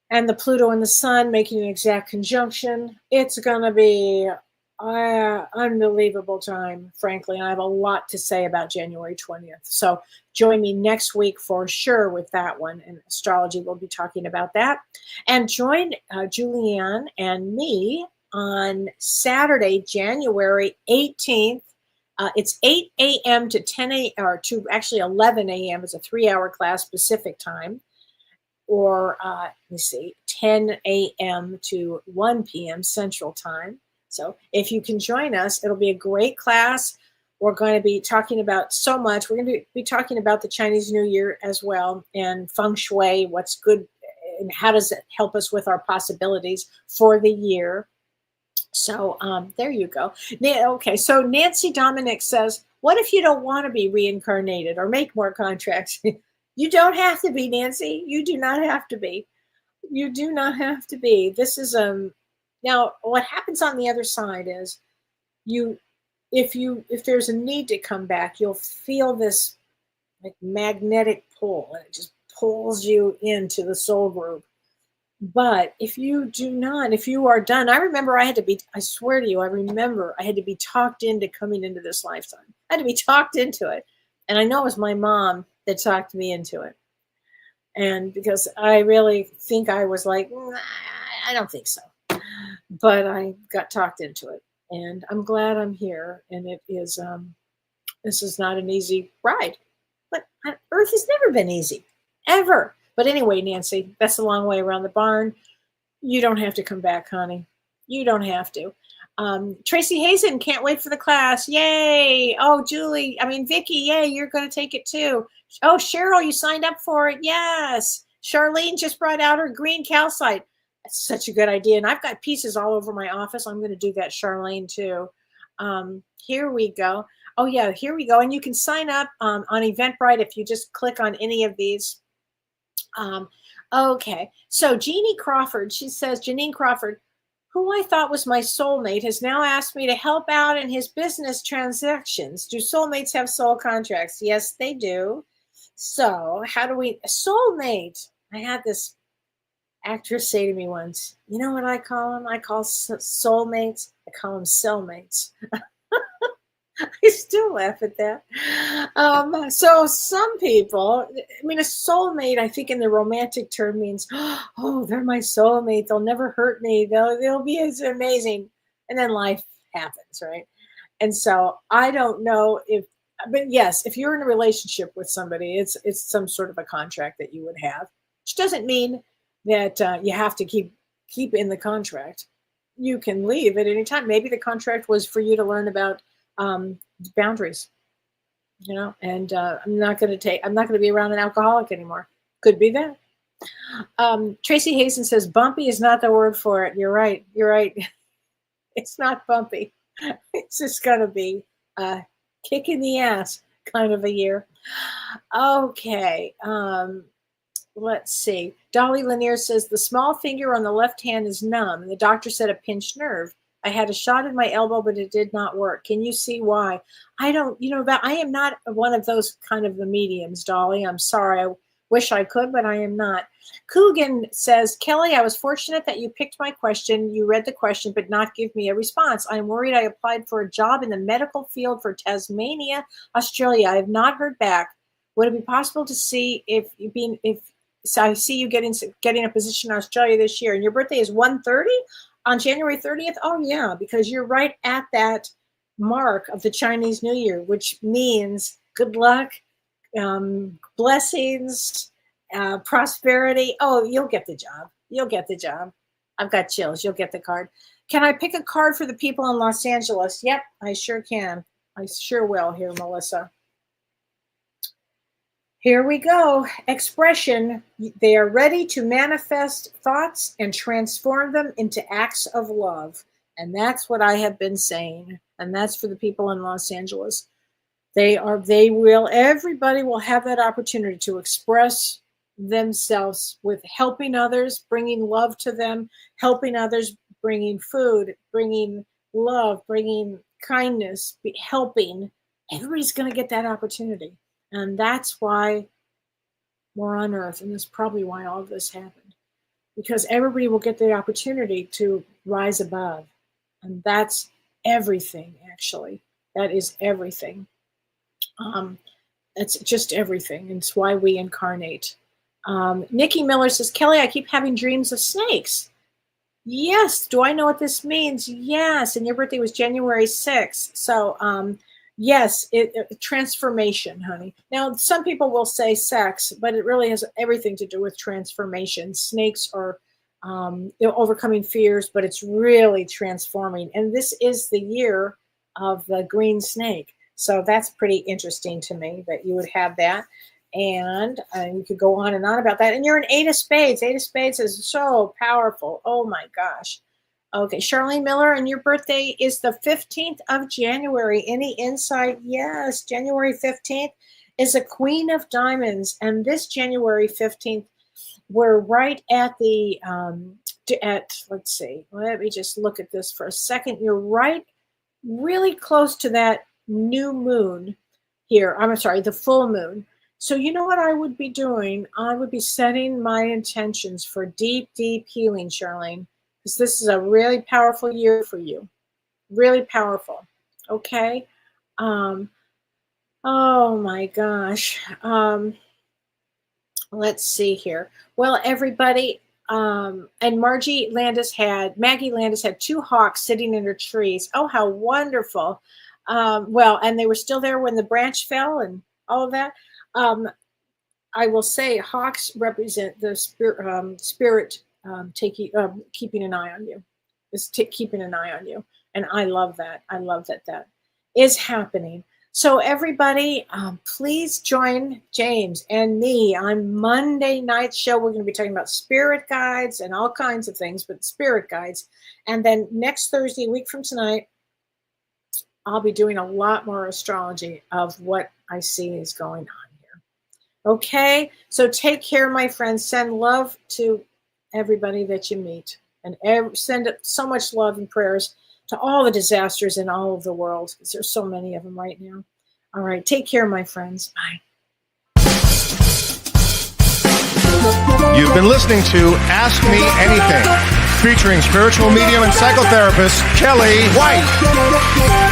and the Pluto and the sun making an exact conjunction. It's going to be unbelievable time, frankly. I have a lot to say about January 20th. So join me next week for sure with that one. And Astrology will be talking about that. And join Julianne and me on Saturday, January 18th. It's 8 a.m. to 10 a.m. or to actually 11 a.m. It's a 3-hour class Pacific time, or let me see, 10 a.m. to 1 p.m. Central time. So if you can join us, it'll be a great class. We're going to be talking about so much. We're going to be talking about the Chinese New Year as well, and feng shui, what's good, and how does it help us with our possibilities for the year. So there you go. Okay, so Nancy Dominic says, what if you don't want to be reincarnated or make more contracts? You don't have to be, Nancy. You do not have to be. You do not have to be. This is now what happens on the other side is if there's a need to come back, you'll feel this like magnetic pull, and it just pulls you into the soul group. But if you do not, if you are done, I swear to you, I remember I had to be talked into coming into this lifetime. I had to be talked into it. And I know it was my mom that talked me into it. And because I really think I was like, nah, I don't think so. But I got talked into it. And I'm glad I'm here. And it is, this is not an easy ride. But Earth has never been easy, ever. But anyway, Nancy, that's a long way around the barn. You don't have to come back, honey. You don't have to. Tracy Hazen, can't wait for the class. Yay. Oh, Vicky, yay, you're going to take it too. Oh, Cheryl, you signed up for it. Yes. Charlene just brought out her green calcite. That's such a good idea. And I've got pieces all over my office. I'm going to do that, Charlene, too. Here we go. Oh, yeah, here we go. And you can sign up on Eventbrite if you just click on any of these. Okay, so Janine Crawford, who I thought was my soulmate, has now asked me to help out in his business transactions. Do soulmates have soul contracts? Yes, they do. So soulmate? I had this actress say to me once, you know what I call them? I call soulmates, I call them cellmates. I still laugh at that. So some people, a soulmate, I think in the romantic term means, oh, they're my soulmate. They'll never hurt me. They'll be amazing. And then life happens, right? And so I don't know if But yes, if you're in a relationship with somebody, it's some sort of a contract that you would have, which doesn't mean that you have to keep in the contract. You can leave at any time. Maybe the contract was for you to learn about boundaries, and I'm not going to be around an alcoholic anymore. Could be that. Tracy Hazen says bumpy is not the word for it. You're right. It's not bumpy. It's just going to be kick in the ass kind of a year. Okay. Let's see. Dolly Lanier says the small finger on the left hand is numb. The doctor said a pinched nerve. I had a shot in my elbow, but it did not work. Can you see why? I don't, I am not one of those kind of the mediums, Dolly. I'm sorry. I wish I could, but I am not. Coogan says, Kellee, I was fortunate that you picked my question. You read the question, but not give me a response. I'm worried I applied for a job in the medical field for Tasmania, Australia. I have not heard back. Would it be possible to see so I see you getting a position in Australia this year, and your birthday is 1/30 on January 30th? Oh yeah, because you're right at that mark of the Chinese New Year, which means good luck, blessings, prosperity. Oh, you'll get the job. I've got chills. You'll get the card. Can I pick a card for the people in Los Angeles? Yep, I sure can. I sure will here, Melissa. Here we go. Expression. They are ready to manifest thoughts and transform them into acts of love. And that's what I have been saying. And that's for the people in Los Angeles. Everybody will have that opportunity to express themselves with helping others, bringing love to them, helping others, bringing food, bringing love, bringing kindness, helping. Everybody's going to get that opportunity. And that's why we're on Earth. And that's probably why all of this happened. Because everybody will get the opportunity to rise above. And that's everything, actually. That is everything. It's just everything. And it's why we incarnate. Nikki Miller says, Kellee, I keep having dreams of snakes. Yes. Do I know what this means? Yes. And your birthday was January 6th. So, yes, transformation, honey. Now, some people will say sex, but it really has everything to do with transformation. Snakes are overcoming fears, but it's really transforming. And this is the year of the green snake. So that's pretty interesting to me that you would have that. And you could go on and on about that. And you're an 8 of spades. 8 of spades is so powerful. Oh, my gosh. Okay, Charlene Miller, and your birthday is the 15th of January. Any insight? Yes, January 15th is a Queen of Diamonds. And this January 15th, we're right at the, let's see, let me just look at this for a second. You're right, really close to that new moon here. I'm sorry, the full moon. So you know what I would be doing? I would be setting my intentions for deep, deep healing, Charlene. Because this is a really powerful year for you. Really powerful. Okay? Oh my gosh. Let's see here. Well, everybody, and Maggie Landis had 2 hawks sitting in her trees. Oh, how wonderful. Well, and they were still there when the branch fell and all of that. I will say hawks represent the spirit keeping an eye on you. Keeping an eye on you. And I love that. I love that is happening. So everybody, please join James and me on Monday night show. We're going to be talking about spirit guides and all kinds of things, but spirit guides. And then next Thursday, a week from tonight, I'll be doing a lot more astrology of what I see is going on here. Okay, so take care, my friends. Send love to everybody that you meet, and send so much love and prayers to all the disasters in all of the world, because there's so many of them right now. All right, take care, my friends. Bye. You've been listening to Ask Me Anything, featuring spiritual medium and psychotherapist Kellee White.